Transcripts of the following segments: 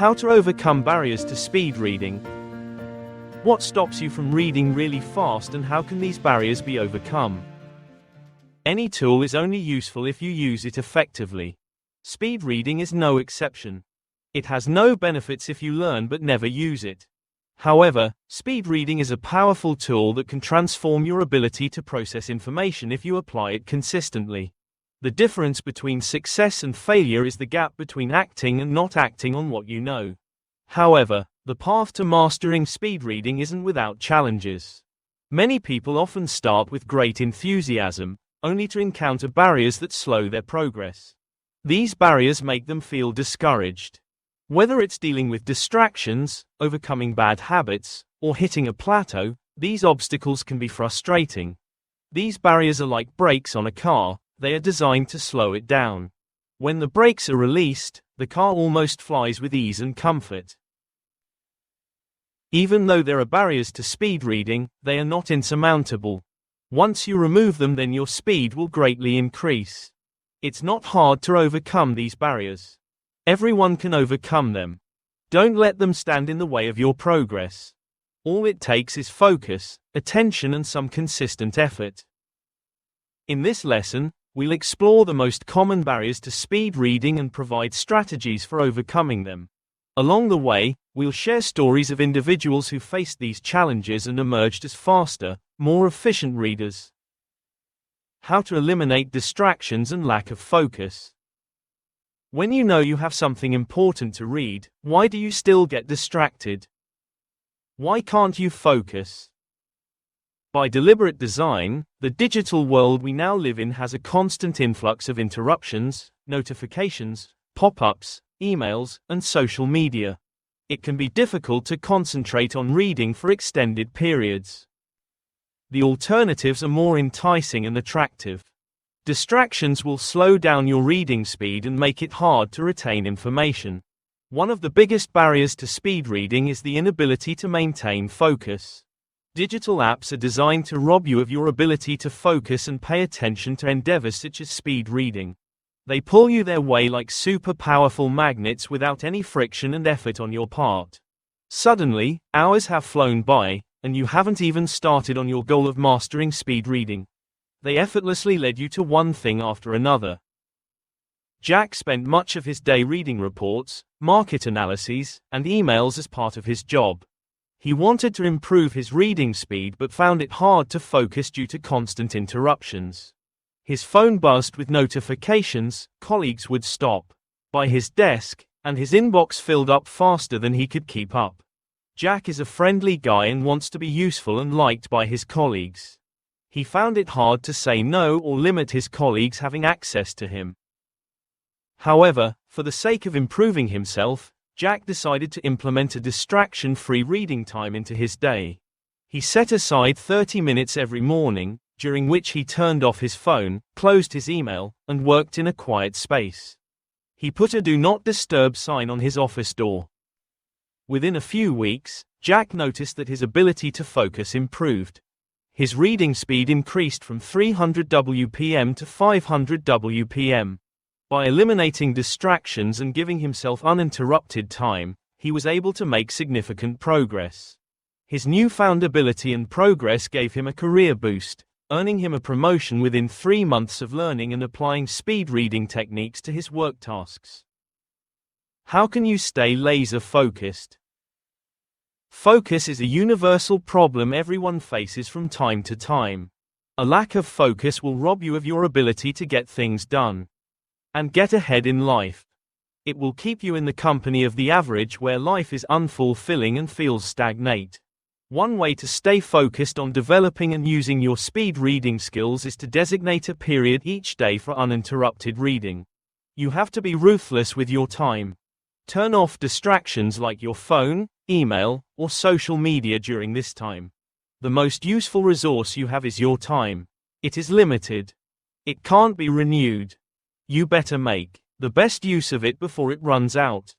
How to overcome barriers to speed reading. What stops you from reading really fast and how can these barriers be overcome? Any tool is only useful if you use it effectively. Speed reading is no exception. It has no benefits if you learn but never use it. However, speed reading is a powerful tool that can transform your ability to process information if you apply it consistently. The difference between success and failure is the gap between acting and not acting on what you know. However, the path to mastering speed reading isn't without challenges. Many people often start with great enthusiasm, only to encounter barriers that slow their progress. These barriers make them feel discouraged. Whether it's dealing with distractions, overcoming bad habits, or hitting a plateau, these obstacles can be frustrating. These barriers are like brakes on a car, they are designed to slow it down. When the brakes are released, the car almost flies with ease and comfort. Even though there are barriers to speed reading, they are not insurmountable. Once you remove them, then your speed will greatly increase. It's not hard to overcome these barriers. Everyone can overcome them. Don't let them stand in the way of your progress. All it takes is focus, attention, and some consistent effort. In this lesson, we'll explore the most common barriers to speed reading and provide strategies for overcoming them. Along the way, we'll share stories of individuals who faced these challenges and emerged as faster, more efficient readers. How to eliminate distractions and lack of focus. When you know you have something important to read, why do you still get distracted? Why can't you focus? By deliberate design, the digital world we now live in has a constant influx of interruptions, notifications, pop-ups, emails, and social media. It can be difficult to concentrate on reading for extended periods. The alternatives are more enticing and attractive. Distractions will slow down your reading speed and make it hard to retain information. One of the biggest barriers to speed reading is the inability to maintain focus. Digital apps are designed to rob you of your ability to focus and pay attention to endeavors such as speed reading. They pull you their way like super powerful magnets without any friction and effort on your part. Suddenly, hours have flown by, and you haven't even started on your goal of mastering speed reading. They effortlessly led you to one thing after another. Jack spent much of his day reading reports, market analyses, and emails as part of his job. He wanted to improve his reading speed but found it hard to focus due to constant interruptions. His phone buzzed with notifications, colleagues would stop by his desk, and his inbox filled up faster than he could keep up. Jack is a friendly guy and wants to be useful and liked by his colleagues. He found it hard to say no or limit his colleagues having access to him. However, for the sake of improving himself, Jack decided to implement a distraction-free reading time into his day. He set aside 30 minutes every morning, during which he turned off his phone, closed his email, and worked in a quiet space. He put a "Do Not Disturb" sign on his office door. Within a few weeks, Jack noticed that his ability to focus improved. His reading speed increased from 300 WPM to 500 WPM. By eliminating distractions and giving himself uninterrupted time, he was able to make significant progress. His newfound ability and progress gave him a career boost, earning him a promotion within 3 months of learning and applying speed reading techniques to his work tasks. How can you stay laser-focused? Focus is a universal problem everyone faces from time to time. A lack of focus will rob you of your ability to get things done and get ahead in life. It will keep you in the company of the average where life is unfulfilling and feels stagnate. One way to stay focused on developing and using your speed reading skills is to designate a period each day for uninterrupted reading. You have to be ruthless with your time. Turn off distractions like your phone, email, or social media during this time. The most useful resource you have is your time. It is limited. It can't be renewed. You better make the best use of it before it runs out.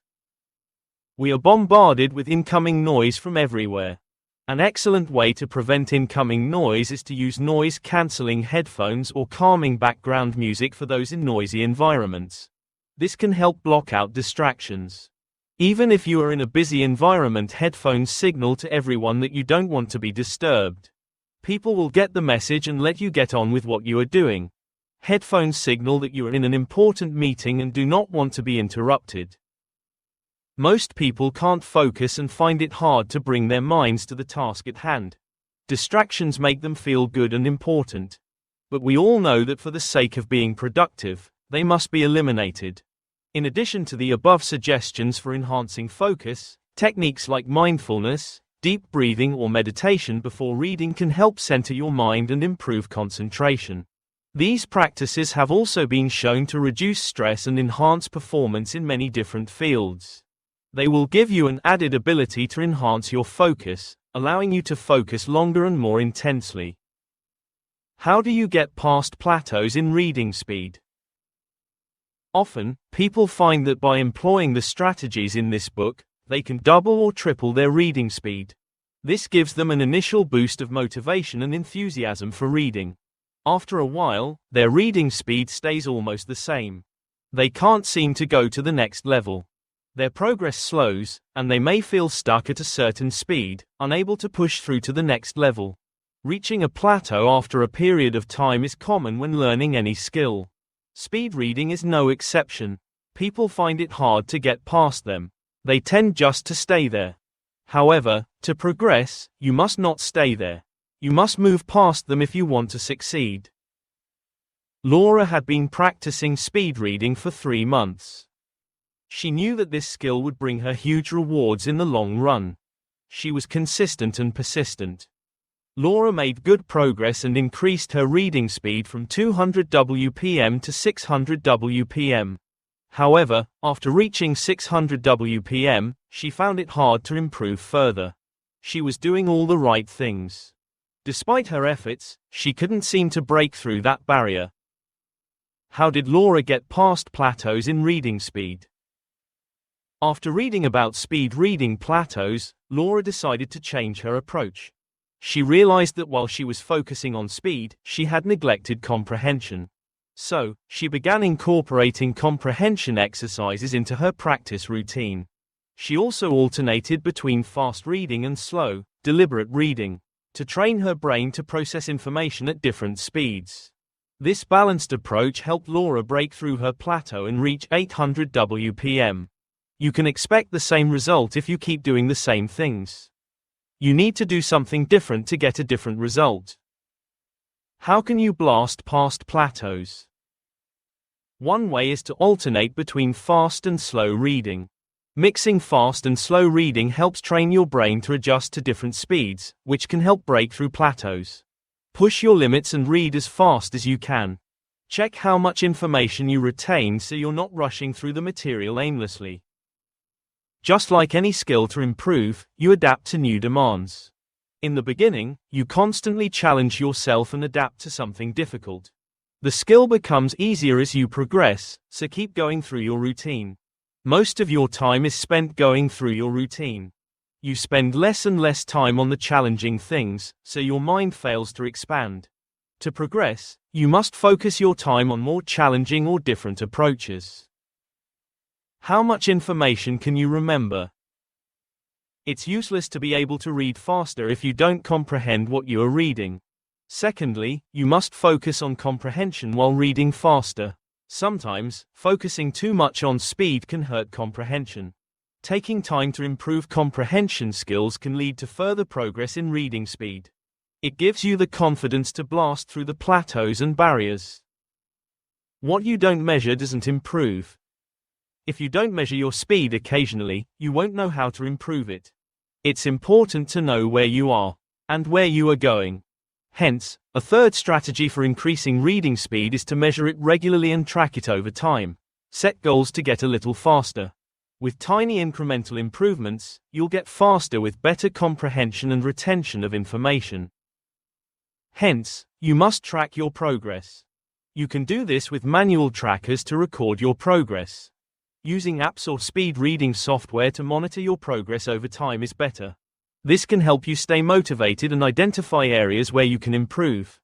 We are bombarded with incoming noise from everywhere. An excellent way to prevent incoming noise is to use noise-canceling headphones or calming background music for those in noisy environments. This can help block out distractions. Even if you are in a busy environment, headphones signal to everyone that you don't want to be disturbed. People will get the message and let you get on with what you are doing. Headphones signal that you are in an important meeting and do not want to be interrupted. Most people can't focus and find it hard to bring their minds to the task at hand. Distractions make them feel good and important. But we all know that for the sake of being productive, they must be eliminated. In addition to the above suggestions for enhancing focus, techniques like mindfulness, deep breathing or meditation before reading can help center your mind and improve concentration. These practices have also been shown to reduce stress and enhance performance in many different fields. They will give you an added ability to enhance your focus, allowing you to focus longer and more intensely. How do you get past plateaus in reading speed? Often, people find that by employing the strategies in this book, they can double or triple their reading speed. This gives them an initial boost of motivation and enthusiasm for reading. After a while, their reading speed stays almost the same. They can't seem to go to the next level. Their progress slows, and they may feel stuck at a certain speed, unable to push through to the next level. Reaching a plateau after a period of time is common when learning any skill. Speed reading is no exception. People find it hard to get past them. They tend just to stay there. However, to progress, you must not stay there. You must move past them if you want to succeed. Laura had been practicing speed reading for 3 months. She knew that this skill would bring her huge rewards in the long run. She was consistent and persistent. Laura made good progress and increased her reading speed from 200 WPM to 600 WPM. However, after reaching 600 WPM, she found it hard to improve further. She was doing all the right things. Despite her efforts, she couldn't seem to break through that barrier. How did Laura get past plateaus in reading speed? After reading about speed reading plateaus, Laura decided to change her approach. She realized that while she was focusing on speed, she had neglected comprehension. So, she began incorporating comprehension exercises into her practice routine. She also alternated between fast reading and slow, deliberate reading, to train her brain to process information at different speeds. This balanced approach helped Laura break through her plateau and reach 800 WPM. You can expect the same result if you keep doing the same things. You need to do something different to get a different result. How can you blast past plateaus? One way is to alternate between fast and slow reading. Mixing fast and slow reading helps train your brain to adjust to different speeds, which can help break through plateaus. Push your limits and read as fast as you can. Check how much information you retain so you're not rushing through the material aimlessly. Just like any skill to improve, you adapt to new demands. In the beginning, you constantly challenge yourself and adapt to something difficult. The skill becomes easier as you progress, so keep going through your routine. Most of your time is spent going through your routine. You spend less and less time on the challenging things, so your mind fails to expand. To progress, you must focus your time on more challenging or different approaches. How much information can you remember? It's useless to be able to read faster if you don't comprehend what you are reading. Secondly, you must focus on comprehension while reading faster. Sometimes, focusing too much on speed can hurt comprehension. Taking time to improve comprehension skills can lead to further progress in reading speed. It gives you the confidence to blast through the plateaus and barriers. What you don't measure doesn't improve. If you don't measure your speed occasionally, you won't know how to improve it. It's important to know where you are and where you are going. Hence, a third strategy for increasing reading speed is to measure it regularly and track it over time. Set goals to get a little faster. With tiny incremental improvements, you'll get faster with better comprehension and retention of information. Hence, you must track your progress. You can do this with manual trackers to record your progress. Using apps or speed reading software to monitor your progress over time is better. This can help you stay motivated and identify areas where you can improve.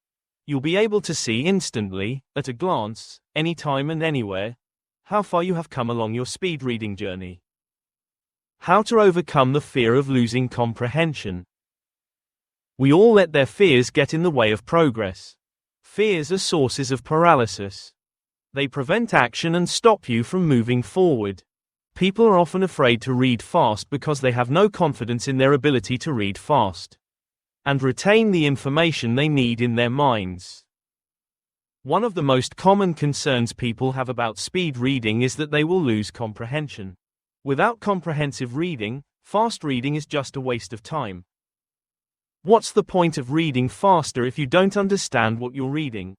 You'll be able to see instantly, at a glance, anytime and anywhere, how far you have come along your speed reading journey. How to overcome the fear of losing comprehension. We all let their fears get in the way of progress. Fears are sources of paralysis. They prevent action and stop you from moving forward. People are often afraid to read fast because they have no confidence in their ability to read fast and retain the information they need in their minds. One of the most common concerns people have about speed reading is that they will lose comprehension. Without comprehensive reading, fast reading is just a waste of time. What's the point of reading faster if you don't understand what you're reading?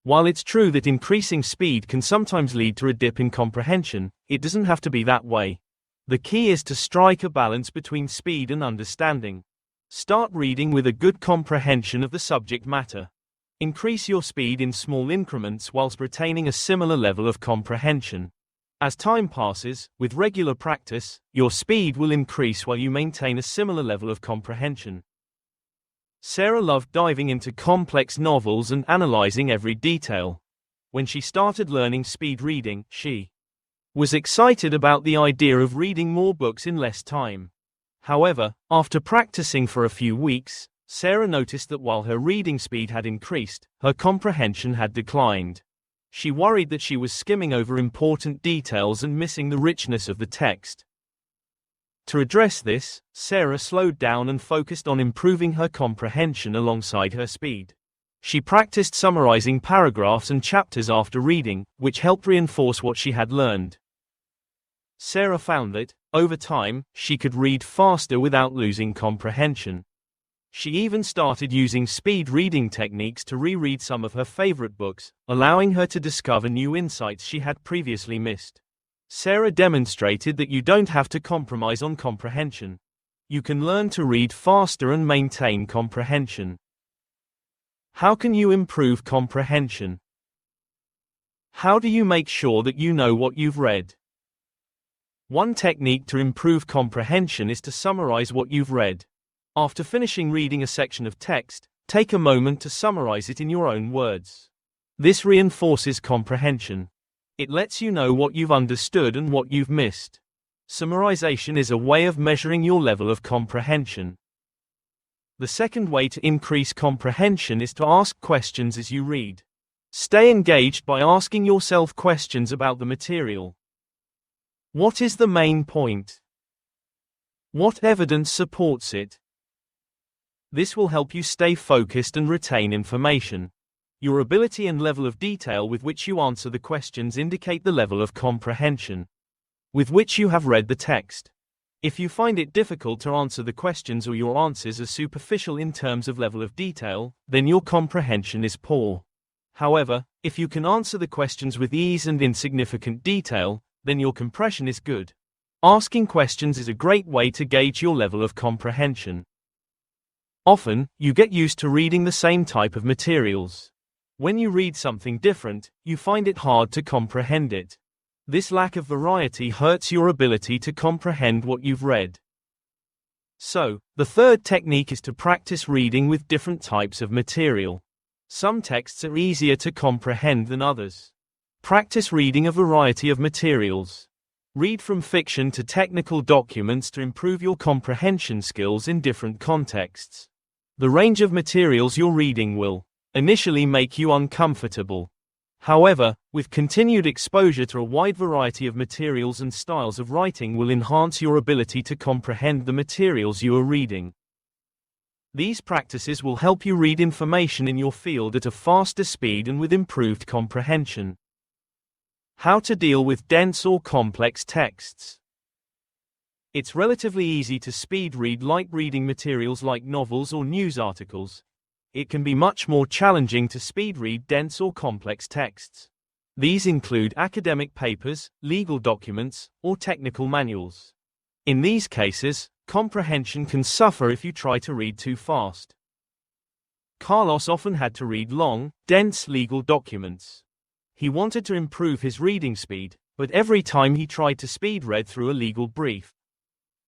While it's true that increasing speed can sometimes lead to a dip in comprehension, it doesn't have to be that way. The key is to strike a balance between speed and understanding. Start reading with a good comprehension of the subject matter. Increase your speed in small increments whilst retaining a similar level of comprehension. As time passes, with regular practice, your speed will increase while you maintain a similar level of comprehension. Sarah loved diving into complex novels and analyzing every detail. When she started learning speed reading, she was excited about the idea of reading more books in less time. However, after practicing for a few weeks, Sarah noticed that while her reading speed had increased, her comprehension had declined. She worried that she was skimming over important details and missing the richness of the text. To address this, Sarah slowed down and focused on improving her comprehension alongside her speed. She practiced summarizing paragraphs and chapters after reading, which helped reinforce what she had learned. Sarah found that, over time, she could read faster without losing comprehension. She even started using speed reading techniques to reread some of her favorite books, allowing her to discover new insights she had previously missed. Sarah demonstrated that you don't have to compromise on comprehension. You can learn to read faster and maintain comprehension. How can you improve comprehension? How do you make sure that you know what you've read? One technique to improve comprehension is to summarize what you've read. After finishing reading a section of text, take a moment to summarize it in your own words. This reinforces comprehension. It lets you know what you've understood and what you've missed. Summarization is a way of measuring your level of comprehension. The second way to increase comprehension is to ask questions as you read. Stay engaged by asking yourself questions about the material. What is the main point? What evidence supports it? This will help you stay focused and retain information. Your ability and level of detail with which you answer the questions indicate the level of comprehension with which you have read the text. If you find it difficult to answer the questions or your answers are superficial in terms of level of detail, then your comprehension is poor. However, if you can answer the questions with ease and in significant detail, then your comprehension is good. Asking questions is a great way to gauge your level of comprehension. Often, you get used to reading the same type of materials. When you read something different, you find it hard to comprehend it. This lack of variety hurts your ability to comprehend what you've read. So, the third technique is to practice reading with different types of material. Some texts are easier to comprehend than others. Practice reading a variety of materials. Read from fiction to technical documents to improve your comprehension skills in different contexts. The range of materials you're reading will initially make you uncomfortable. However, with continued exposure to a wide variety of materials and styles of writing will enhance your ability to comprehend the materials you are reading. These practices will help you read information in your field at a faster speed and with improved comprehension. How to deal with dense or complex texts. It's relatively easy to speed read light reading materials like novels or news articles. It can be much more challenging to speed read dense or complex texts. These include academic papers, legal documents, or technical manuals. In these cases, comprehension can suffer if you try to read too fast. Carlos often had to read long, dense legal documents. He wanted to improve his reading speed, but every time he tried to speed read through a legal brief,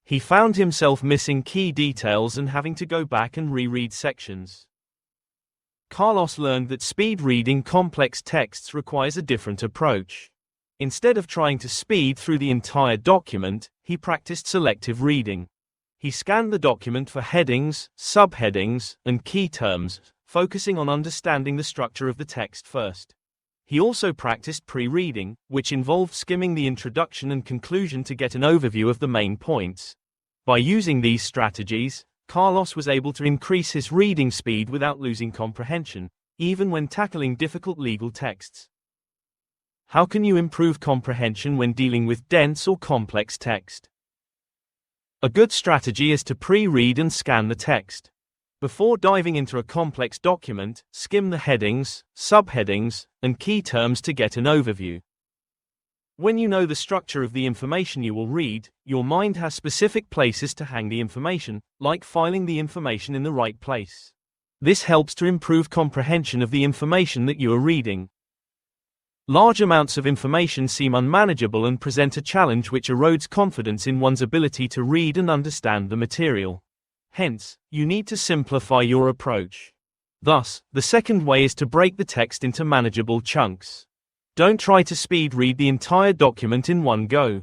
he found himself missing key details and having to go back and reread sections. Carlos learned that speed reading complex texts requires a different approach. Instead of trying to speed through the entire document, he practiced selective reading. He scanned the document for headings, subheadings, and key terms, focusing on understanding the structure of the text first. He also practiced pre-reading, which involved skimming the introduction and conclusion to get an overview of the main points. By using these strategies, Carlos was able to increase his reading speed without losing comprehension, even when tackling difficult legal texts. How can you improve comprehension when dealing with dense or complex text? A good strategy is to pre-read and scan the text. Before diving into a complex document, skim the headings, subheadings, and key terms to get an overview. When you know the structure of the information you will read, your mind has specific places to hang the information, like filing the information in the right place. This helps to improve comprehension of the information that you are reading. Large amounts of information seem unmanageable and present a challenge which erodes confidence in one's ability to read and understand the material. Hence, you need to simplify your approach. Thus, the second way is to break the text into manageable chunks. Don't try to speed read the entire document in one go.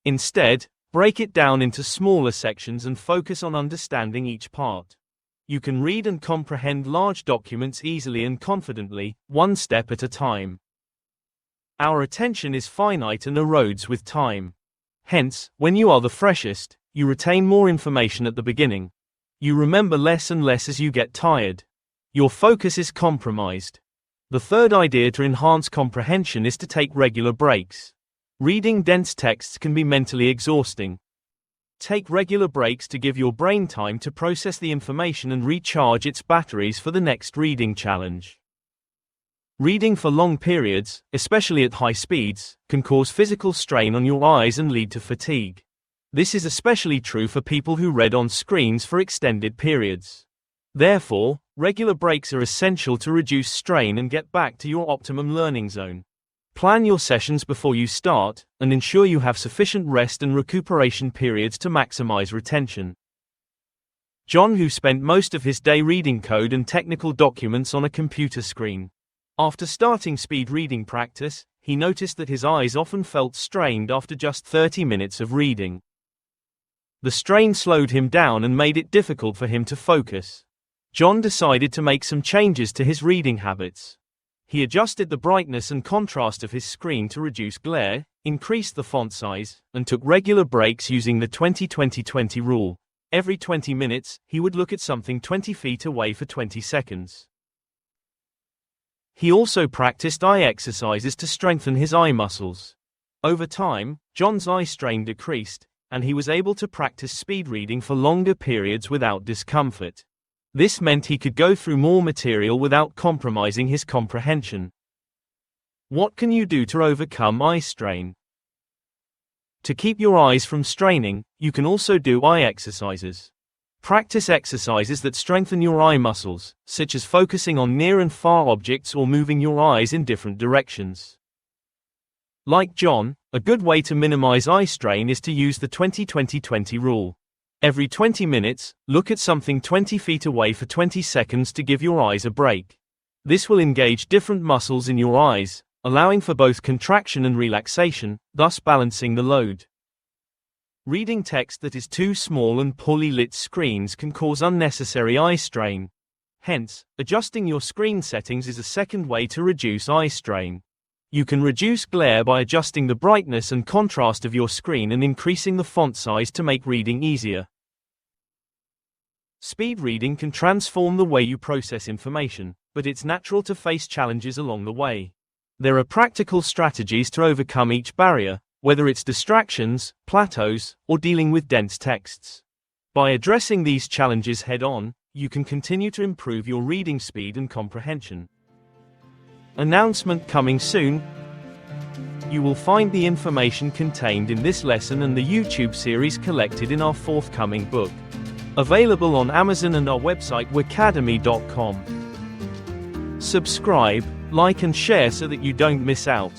Instead, break it down into smaller sections and focus on understanding each part. You can read and comprehend large documents easily and confidently, one step at a time. Our attention is finite and erodes with time. Hence, when you are the freshest, you retain more information at the beginning. You remember less and less as you get tired. Your focus is compromised. The third idea to enhance comprehension is to take regular breaks. Reading dense texts can be mentally exhausting. Take regular breaks to give your brain time to process the information and recharge its batteries for the next reading challenge. Reading for long periods, especially at high speeds, can cause physical strain on your eyes and lead to fatigue. This is especially true for people who read on screens for extended periods. Therefore, regular breaks are essential to reduce strain and get back to your optimum learning zone. Plan your sessions before you start, and ensure you have sufficient rest and recuperation periods to maximize retention. John, who spent most of his day reading code and technical documents on a computer screen. After starting speed reading practice, he noticed that his eyes often felt strained after just 30 minutes of reading. The strain slowed him down and made it difficult for him to focus. John decided to make some changes to his reading habits. He adjusted the brightness and contrast of his screen to reduce glare, increased the font size, and took regular breaks using the 20-20-20 rule. Every 20 minutes, he would look at something 20 feet away for 20 seconds. He also practiced eye exercises to strengthen his eye muscles. Over time, John's eye strain decreased, and he was able to practice speed reading for longer periods without discomfort. This meant he could go through more material without compromising his comprehension. What can you do to overcome eye strain? To keep your eyes from straining, you can also do eye exercises. Practice exercises that strengthen your eye muscles, such as focusing on near and far objects or moving your eyes in different directions. Like John, a good way to minimize eye strain is to use the 20-20-20 rule. Every 20 minutes, look at something 20 feet away for 20 seconds to give your eyes a break. This will engage different muscles in your eyes, allowing for both contraction and relaxation, thus balancing the load. Reading text that is too small and poorly lit screens can cause unnecessary eye strain. Hence, adjusting your screen settings is a second way to reduce eye strain. You can reduce glare by adjusting the brightness and contrast of your screen and increasing the font size to make reading easier. Speed reading can transform the way you process information, but it's natural to face challenges along the way. There are practical strategies to overcome each barrier, whether it's distractions, plateaus, or dealing with dense texts. By addressing these challenges head-on, you can continue to improve your reading speed and comprehension. Announcement coming soon. You will find the information contained in this lesson and the YouTube series collected in our forthcoming book. Available on Amazon and our website waqademy.com. Subscribe, like and share so that you don't miss out.